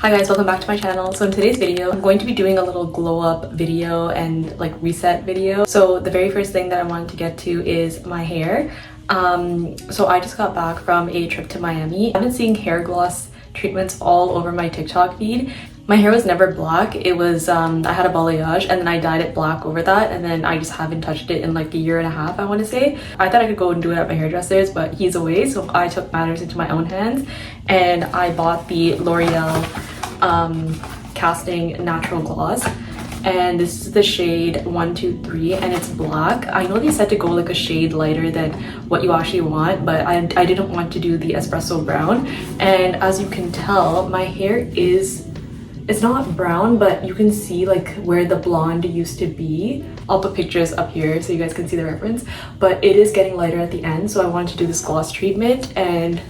Hi guys, welcome back to my channel. So in today's video, I'm going to be doing a little glow up video and like reset video. So the very first thing that I wanted to get to is my hair. So I just got back from a trip to Miami. I've been seeing hair gloss treatments all over my TikTok feed. My hair was never black. It was, I had a balayage and then I dyed it black over that, and then I just haven't touched it in like a year and a half, I want to say. I thought I could go and do it at my hairdresser's, but he's away, so I took matters into my own hands and I bought the L'Oreal Casting Natural Gloss. And this is the shade 123 and it's black. I know they said to go like a shade lighter than what you actually want, but I didn't want to do the espresso brown. And as you can tell, my hair it's not brown, but you can see like where the blonde used to be. I'll put pictures up here so you guys can see the reference, but it is getting lighter at the end. So I wanted to do this gloss treatment and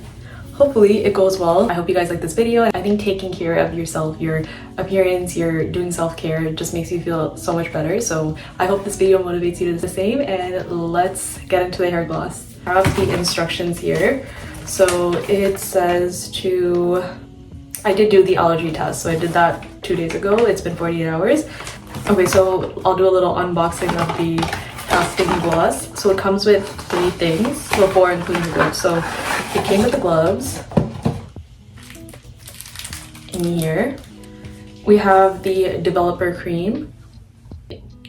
hopefully it goes well. I hope you guys like this video. I think taking care of yourself, your appearance, you're doing self-care, just makes you feel so much better. So I hope this video motivates you to do the same, and let's get into the hair gloss. I have the instructions here. So it says I did do the allergy test. So I did that 2 days ago. It's been 48 hours. Okay, so I'll do a little unboxing of the casting gloss. So it comes with 3 things, so 4 including the gloves. So it came with the gloves. In here we have the developer cream,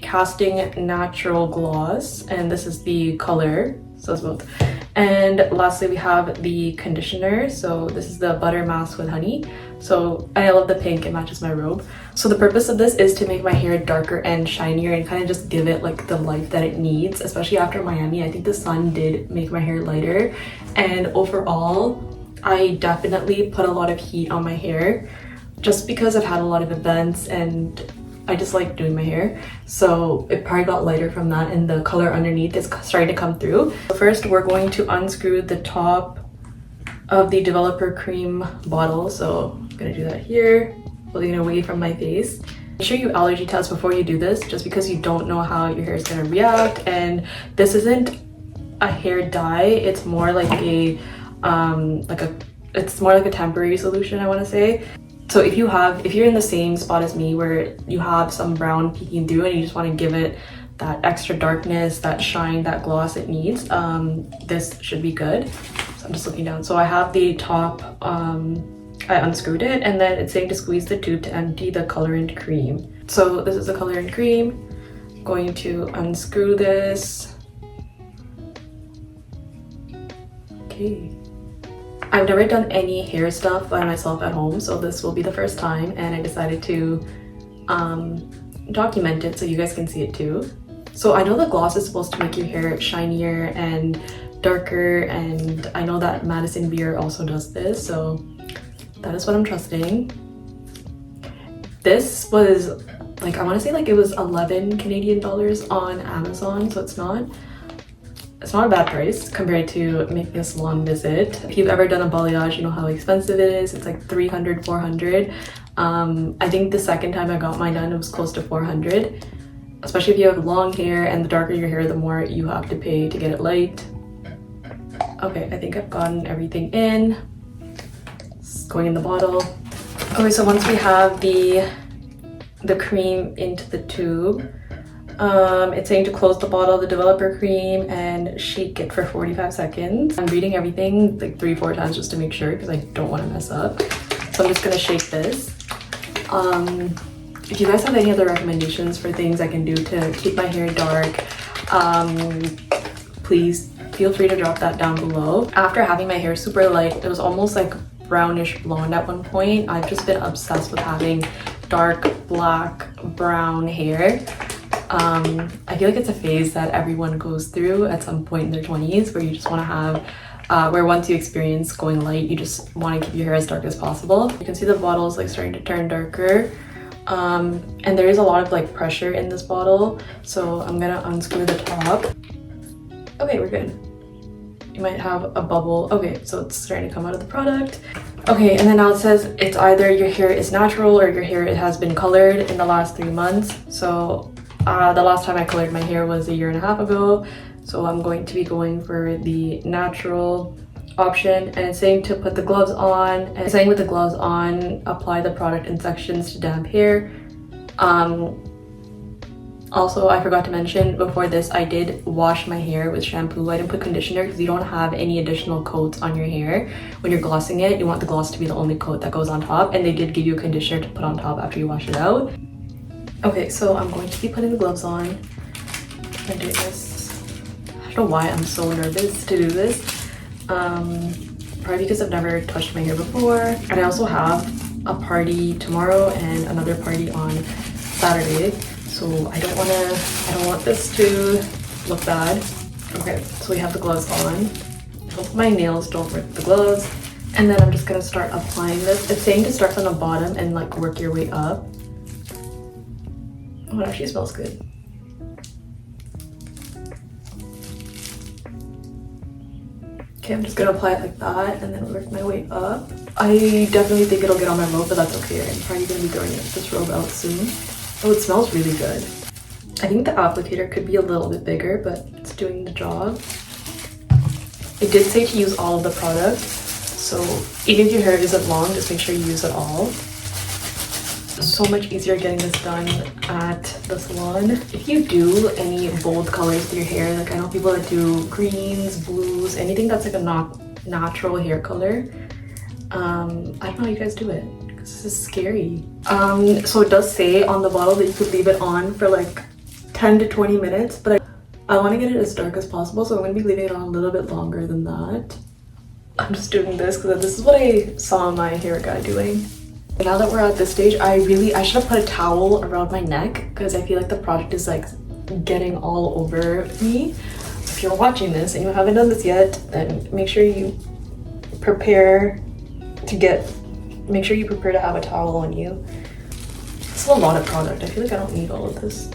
casting natural gloss, and this is the color, so it's both. And lastly we have the conditioner. So this is the butter mask with honey. So I love the pink, it matches my robe. So the purpose of this is to make my hair darker and shinier and kind of just give it like the life that it needs, especially after Miami. I think the sun did make my hair lighter, and overall I definitely put a lot of heat on my hair just because I've had a lot of events and I just like doing my hair. So it probably got lighter from that, and the color underneath is starting to come through. First we're going to unscrew the top of the developer cream bottle. So I'm gonna do that here, holding it away from my face. Make sure you allergy test before you do this, just because you don't know how your hair is gonna react. And this isn't a hair dye, it's more like it's more like a temporary solution, I want to say. So if you're in the same spot as me where you have some brown peeking through and you just want to give it that extra darkness, that shine, that gloss it needs, this should be good. So I'm just looking down. So I have the top, I unscrewed it, and then it's saying to squeeze the tube to empty the colorant cream. So this is the colorant cream. I'm going to unscrew this. Okay. I've never done any hair stuff by myself at home, so this will be the first time, and I decided to document it so you guys can see it too. So I know the gloss is supposed to make your hair shinier and darker, and I know that Madison Beer also does this, so that is what I'm trusting. This was like, I want to say like it was 11 Canadian dollars on Amazon, so it's not a bad price compared to making a salon visit. If you've ever done a balayage, you know how expensive it is. It's like 300, 400. I think the second time I got mine done, it was close to 400. Especially if you have long hair, and the darker your hair, the more you have to pay to get it light. Okay, I think I've gotten everything in. It's going in the bottle. Okay, so once we have the cream into the tube, it's saying to close the bottle of the developer cream and shake it for 45 seconds. I'm reading everything like 3-4 times just to make sure, because I don't want to mess up. So I'm just gonna shake this. If you guys have any other recommendations for things I can do to keep my hair dark, please feel free to drop that down below. After having my hair super light, it was almost like brownish blonde at one point. I've just been obsessed with having dark black brown hair. I feel like it's a phase that everyone goes through at some point in their 20s, where you just want to have, where once you experience going light, you just want to keep your hair as dark as possible. You can see the bottle's like starting to turn darker, and there is a lot of like pressure in this bottle, so I'm gonna unscrew the top. Okay, we're good. You might have a bubble. Okay, so it's starting to come out of the product. Okay, and then now it says it's either your hair is natural or your hair has been colored in the last 3 months. So the last time I colored my hair was a year and a half ago, so I'm going to be going for the natural option, and it's saying to put the gloves on, and it's saying with the gloves on, apply the product in sections to damp hair. Also, I forgot to mention before this, I did wash my hair with shampoo. I didn't put conditioner because you don't have any additional coats on your hair. When you're glossing it, you want the gloss to be the only coat that goes on top, and they did give you a conditioner to put on top after you wash it out. Okay, so I'm going to be putting the gloves on and doing this. I don't know why I'm so nervous to do this. Probably because I've never touched my hair before. And I also have a party tomorrow and another party on Saturday. So I don't want this to look bad. Okay, so we have the gloves on. I hope my nails don't rip the gloves. And then I'm just gonna start applying this. It's saying to start from the bottom and like work your way up. Oh, it actually smells good. Okay, I'm just gonna apply it like that and then work my way up. I definitely think it'll get on my robe, but that's okay. I'm probably gonna be throwing this robe out soon. Oh, it smells really good. I think the applicator could be a little bit bigger, but it's doing the job. It did say to use all of the product, so even if your hair isn't long, just make sure you use it all. So much easier getting this done at the salon. If you do any bold colors with your hair, like I know people that do greens, blues, anything that's like a natural hair color, I don't know how you guys do it. This is scary. So it does say on the bottle that you could leave it on for like 10 to 20 minutes, but I want to get it as dark as possible, so I'm going to be leaving it on a little bit longer than that. I'm just doing this because this is what I saw my hair guy doing. Now that we're at this stage, I should have put a towel around my neck because I feel like the product is like getting all over me. If you're watching this and you haven't done this yet, then make sure you prepare to have a towel on you. It's a lot of product. I feel like I don't need all of this.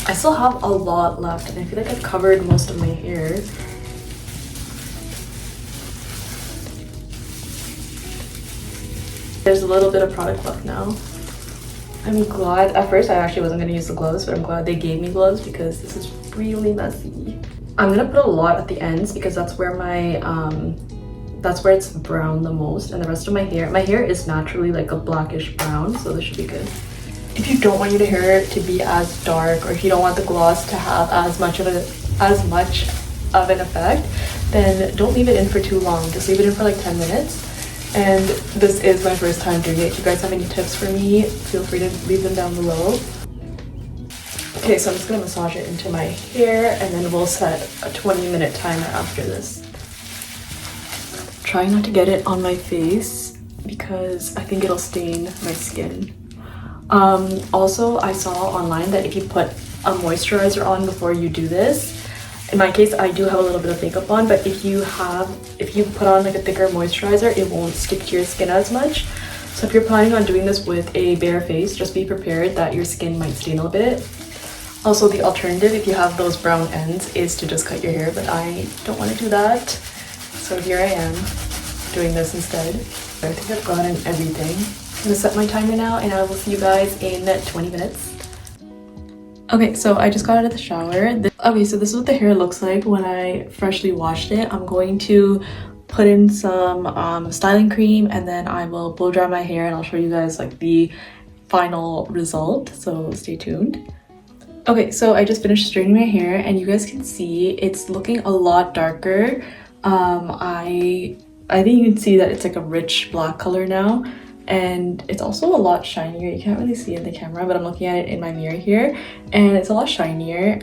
I still have a lot left and I feel like I've covered most of my hair. There's a little bit of product left now. I'm glad. At first I actually wasn't going to use the gloves, but I'm glad they gave me gloves because this is really messy. I'm gonna put a lot at the ends because that's where it's brown the most, and the rest of my hair is naturally like a blackish brown, so this should be good. If you don't want your hair to be as dark, or if you don't want the gloss to have as much of an effect, then don't leave it in for too long. Just leave it in for like 10 minutes. And this is my first time doing it. If you guys have any tips for me, feel free to leave them down below. Okay, so I'm just gonna massage it into my hair and then we'll set a 20-minute timer after this. Trying not to get it on my face because I think it'll stain my skin. Also, I saw online that if you put a moisturizer on before you do this, in my case, I do have a little bit of makeup on, but if you put on like a thicker moisturizer, it won't stick to your skin as much. So if you're planning on doing this with a bare face, just be prepared that your skin might stain a little bit. Also, the alternative, if you have those brown ends, is to just cut your hair, but I don't want to do that. So here I am, doing this instead. I think I've gotten everything. I'm gonna set my timer now, and I will see you guys in 20 minutes. Okay, so I just got out of the shower. Okay, so this is what the hair looks like when I freshly washed it. I'm going to put in some styling cream, and then I will blow dry my hair, and I'll show you guys like the final result, so stay tuned. Okay, so I just finished straightening my hair and you guys can see it's looking a lot darker. I think you can see that it's like a rich black color now, and it's also a lot shinier. You can't really see it in the camera, but I'm looking at it in my mirror here and it's a lot shinier.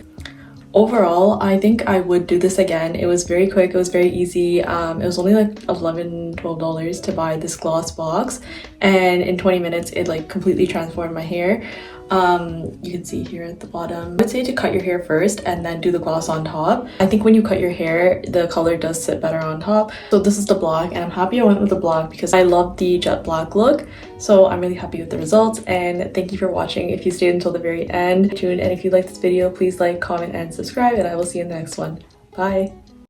Overall, I think I would do this again. It was very quick, it was very easy. It was only like $11–12 to buy this gloss box, and in 20 minutes it like completely transformed my hair. You can see here at the bottom. I would say to cut your hair first and then do the gloss on top. I think when you cut your hair, the color does sit better on top. So this is the black, and I'm happy I went with the black because I love the jet black look. So I'm really happy with the results, and thank you for watching if you stayed until the very end. Stay tuned, and if you like this video, please like, comment, and subscribe, and I will see you in the next one. Bye!